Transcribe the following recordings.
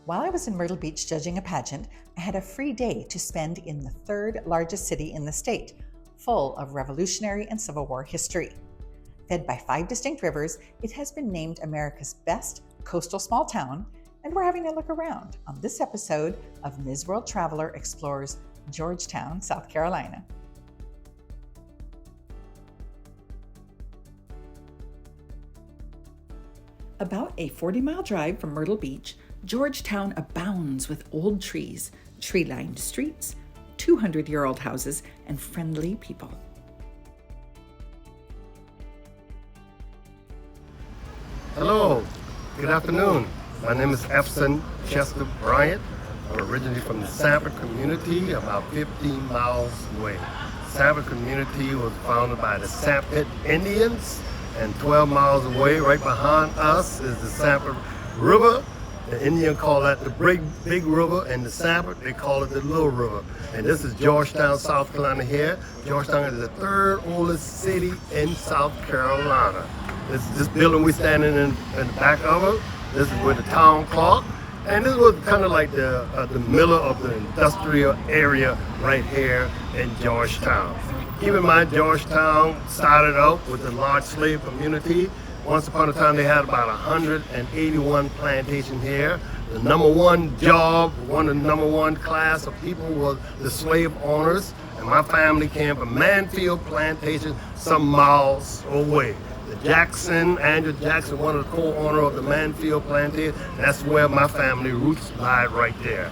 While I was in Myrtle Beach judging a pageant, I had a free day to spend in the third largest city in the state, full of Revolutionary and Civil War history. Fed by 5 distinct rivers, it has been named America's best coastal small town, and we're having a look around on this episode of Ms. World Traveler Explores Georgetown, South Carolina. About a 40-mile drive from Myrtle Beach, Georgetown abounds with old trees, tree-lined streets, 200-year-old houses, and friendly people. Hello, good afternoon. My name is Efson Chester Bryant. I'm originally from the Sanford community, about 15 miles away. Sanford community was founded by the Sanford Indians, and 12 miles away, right behind us, is the Sanford River. The Indians call that the big river, and the Sanford, they call it the little river. And this is Georgetown, South Carolina here. Georgetown is the third oldest city in South Carolina. This building we're standing in the back of it, this is where the town clock. And this was kind of like the middle of the industrial area right here in Georgetown. Keep in mind, Georgetown started out with a large slave community. Once upon a time, they had about 181 plantations here. The number one job, one of the number one class of people was the slave owners. And my family came from Manfield Plantation, some miles away. Andrew Jackson, one of the co-owner of the Manfield Plantation. That's where my family roots lie right there.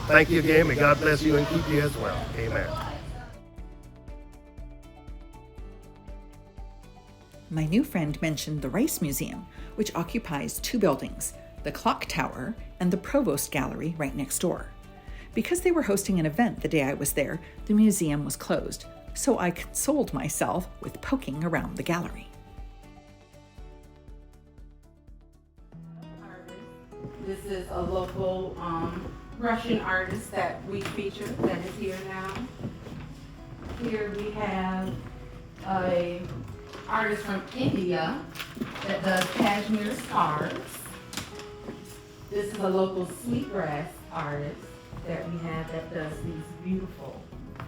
Thank you again, may God bless you and keep you as well. Amen. My new friend mentioned the Rice Museum, which occupies 2 buildings, the Clock Tower and the Provost Gallery right next door. Because they were hosting an event the day I was there, the museum was closed, so I consoled myself with poking around the gallery. This is a local Russian artist that we feature that is here now. Here we have a artist from India that does cashmere scarves. This is a local sweetgrass artist that we have that does these beautiful,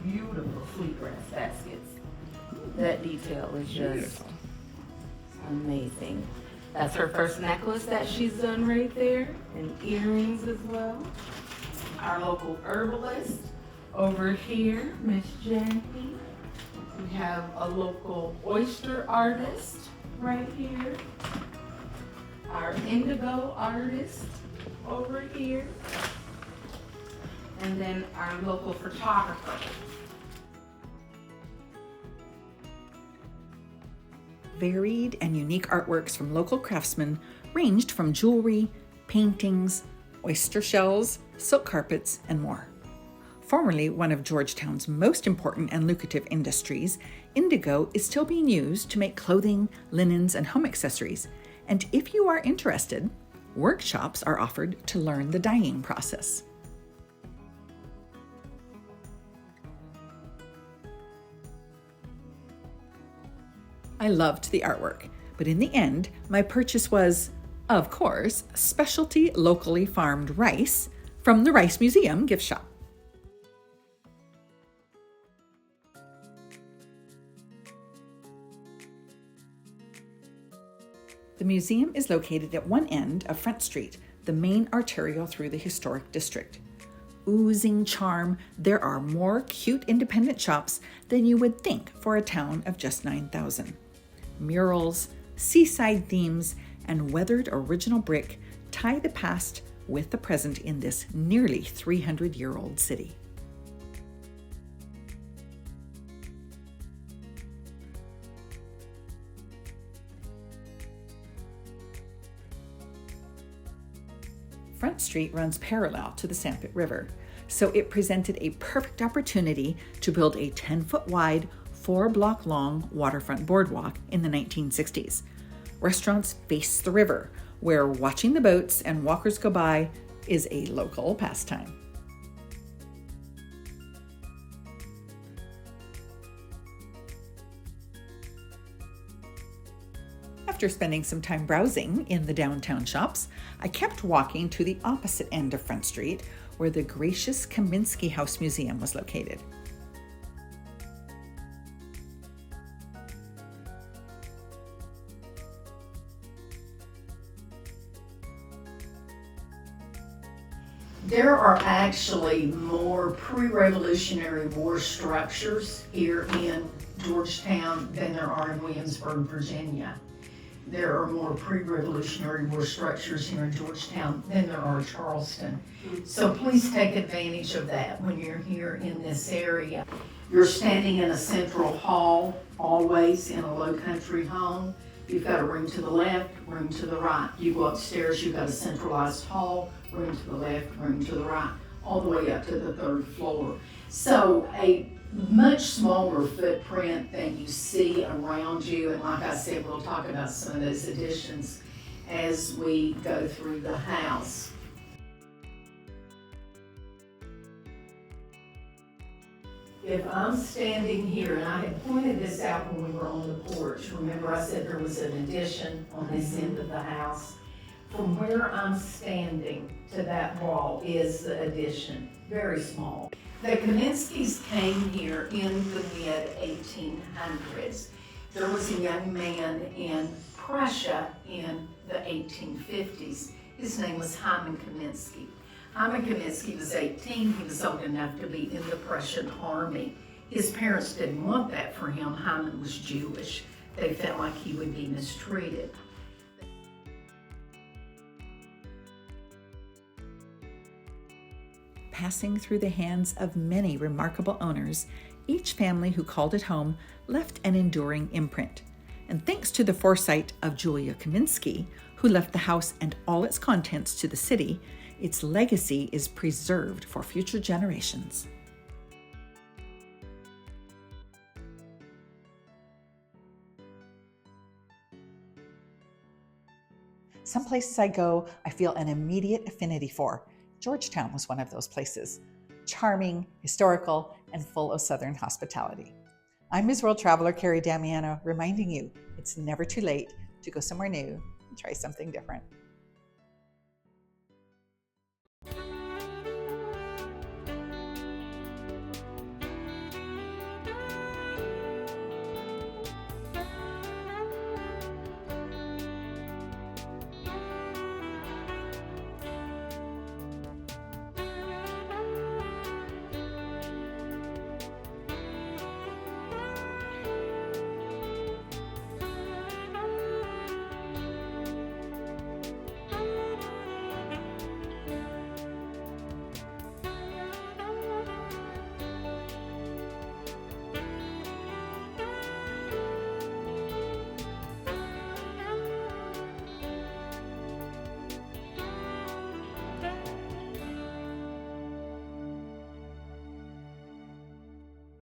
beautiful sweetgrass baskets. That detail is just amazing. That's her first necklace that she's done right there, and earrings as well. Our local herbalist over here, Miss Jackie. We have a local oyster artist right here. Our indigo artist over here. And then our local photographer. Varied and unique artworks from local craftsmen ranged from jewelry, paintings, oyster shells, silk carpets, and more. Formerly one of Georgetown's most important and lucrative industries, indigo is still being used to make clothing, linens, and home accessories. And if you are interested, workshops are offered to learn the dyeing process. I loved the artwork, but in the end, my purchase was, of course, specialty locally farmed rice from the Rice Museum gift shop. The museum is located at one end of Front Street, the main arterial through the historic district. Oozing charm, there are more cute independent shops than you would think for a town of just 9,000. Murals, seaside themes, and weathered original brick tie the past with the present in this nearly 300-year-old city. Front Street runs parallel to the Sanford River, so it presented a perfect opportunity to build a 10-foot wide, 4-block long waterfront boardwalk in the 1960s. Restaurants face the river, where watching the boats and walkers go by is a local pastime. After spending some time browsing in the downtown shops, I kept walking to the opposite end of Front Street, where the gracious Kaminski House Museum was located. There are actually more pre-Revolutionary War structures here in Georgetown than there are in Williamsburg, Virginia. There are more pre-Revolutionary War structures here in Georgetown than there are in Charleston. So please take advantage of that when you're here in this area. You're standing in a central hall, always in a low country home. You've got a room to the left, room to the right. You go upstairs, you've got a centralized hall, room to the left, room to the right, all the way up to the 3rd floor. So a much smaller footprint than you see around you. And like I said, we'll talk about some of those additions as we go through the house. If I'm standing here, and I had pointed this out when we were on the porch, remember I said there was an addition on this end of the house? From where I'm standing to that wall is the addition, very small. The Kaminskis came here in the mid-1800s. There was a young man in Prussia in the 1850s. His name was Hyman Kaminski. Hyman Kaminski was 18. He was old enough to be in the Prussian army. His parents didn't want that for him. Hyman was Jewish. They felt like he would be mistreated. Passing through the hands of many remarkable owners, each family who called it home left an enduring imprint. And thanks to the foresight of Julia Kaminski, who left the house and all its contents to the city, its legacy is preserved for future generations. Some places I go, I feel an immediate affinity for. Georgetown was one of those places. Charming, historical, and full of Southern hospitality. I'm Ms. World Traveler Kerry Damiano, reminding you it's never too late to go somewhere new and try something different.